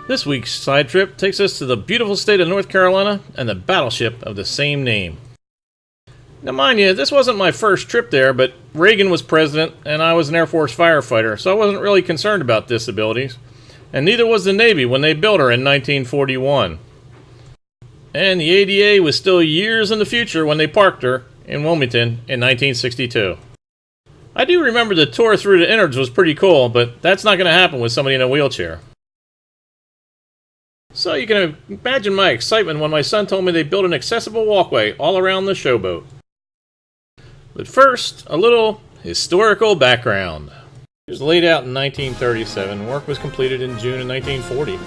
This week's side trip takes us to the beautiful state of North Carolina and the battleship of the same name. Now mind you, this wasn't my first trip there, but Reagan was president and I was an Air Force firefighter, so I wasn't really concerned about disabilities. And neither was the Navy when they built her in 1941. And the ADA was still years in the future when they parked her in Wilmington in 1962. I do remember the tour through the innards was pretty cool, but that's not going to happen with somebody in a wheelchair. So you can imagine my excitement when my son told me they built an accessible walkway all around the showboat. But first, a little historical background. She was laid out in 1937. Work was completed in June of 1940.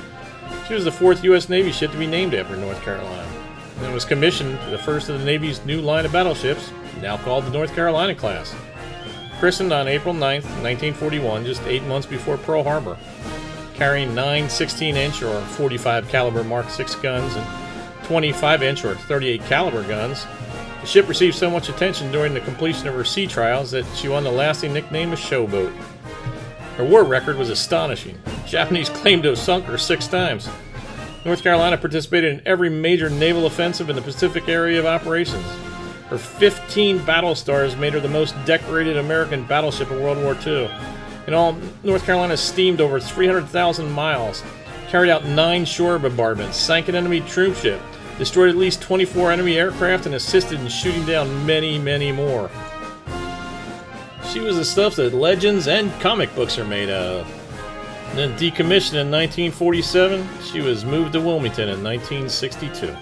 She was the fourth U.S. Navy ship to be named after North Carolina. And was commissioned the first of the Navy's new line of battleships, now called the North Carolina class. Christened on April 9th, 1941, just 8 months before Pearl Harbor. Carrying 9 16-inch or 45 caliber Mark VI guns and 25-inch or 38 caliber guns, the ship received so much attention during the completion of her sea trials that she won the lasting nickname of Showboat. Her war record was astonishing. The Japanese claimed to have sunk her 6 times. North Carolina participated in every major naval offensive in the Pacific area of operations. Her 15 battle stars made her the most decorated American battleship in World War II. In all, North Carolina steamed over 300,000 miles, carried out 9 shore bombardments, sank an enemy troop ship, destroyed at least 24 enemy aircraft, and assisted in shooting down many, many more. She was the stuff that legends and comic books are made of. And then decommissioned in 1947, she was moved to Wilmington in 1962.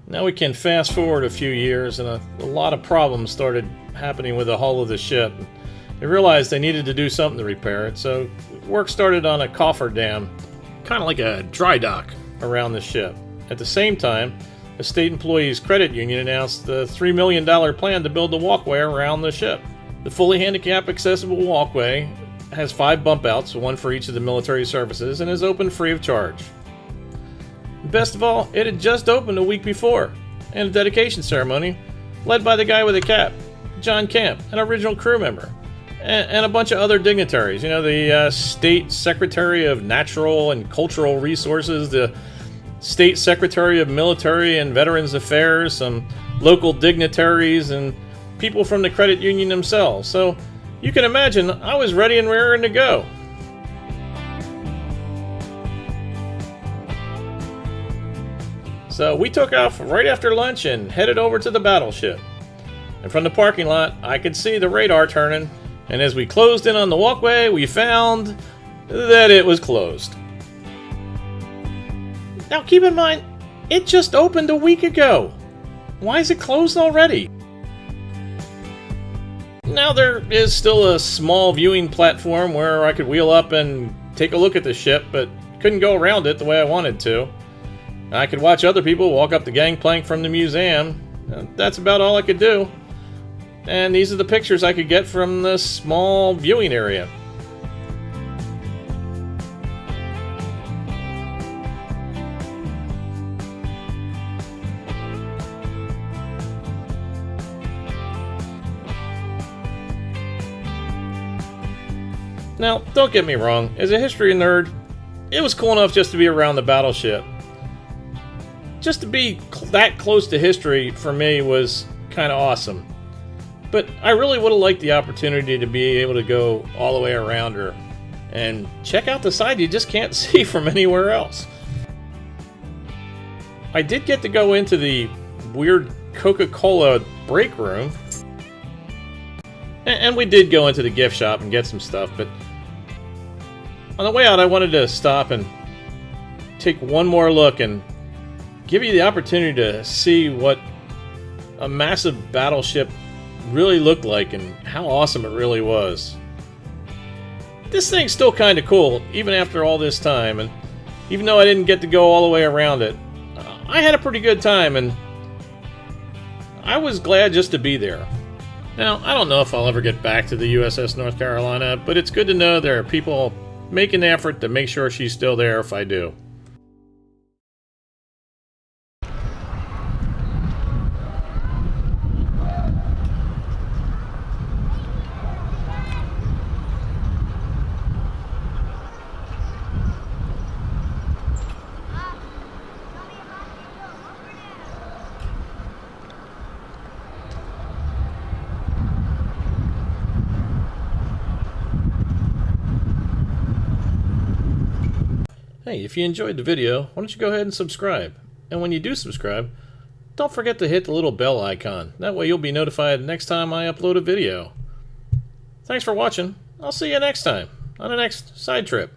Now we can fast forward a few years, and a lot of problems started happening with the hull of the ship. They realized they needed to do something to repair it, so work started on a cofferdam, kind of like a dry dock, around the ship. At the same time, the State Employees Credit Union announced the $3 million plan to build the walkway around the ship. The fully handicapped accessible walkway has 5 bump outs, 1 for each of the military services, and is open free of charge. Best of all, it had just opened a week before, and a dedication ceremony led by the guy with the cap, John Camp, an original crew member, and a bunch of other dignitaries. You know, the State Secretary of Natural and Cultural Resources, the State Secretary of Military and Veterans Affairs, some local dignitaries, and people from the credit union themselves. So you can imagine I was ready and raring to go. So we took off right after lunch and headed over to the battleship. And from the parking lot, I could see the radar turning, and as we closed in on the walkway, we found that it was closed. Now keep in mind, it just opened a week ago. Why is it closed already? Now there is still a small viewing platform where I could wheel up and take a look at the ship, but couldn't go around it the way I wanted to. I could watch other people walk up the gangplank from the museum. That's about all I could do. And these are the pictures I could get from the small viewing area. Now, don't get me wrong, as a history nerd, it was cool enough just to be around the battleship. Just to be that close to history for me was kind of awesome. But I really would have liked the opportunity to be able to go all the way around her and check out the side you just can't see from anywhere else. I did get to go into the weird Coca-Cola break room. And we did go into the gift shop and get some stuff, but on the way out I wanted to stop and take one more look and give you the opportunity to see what a massive battleship really looked like and how awesome it really was. This thing's still kind of cool, even after all this time, and even though I didn't get to go all the way around it, I had a pretty good time, and I was glad just to be there. Now, I don't know if I'll ever get back to the USS North Carolina, but it's good to know there are people making the effort to make sure she's still there if I do. Hey, if you enjoyed the video, why don't you go ahead and subscribe? And when you do subscribe, don't forget to hit the little bell icon. That way you'll be notified next time I upload a video. Thanks for watching. I'll see you next time on the next side trip.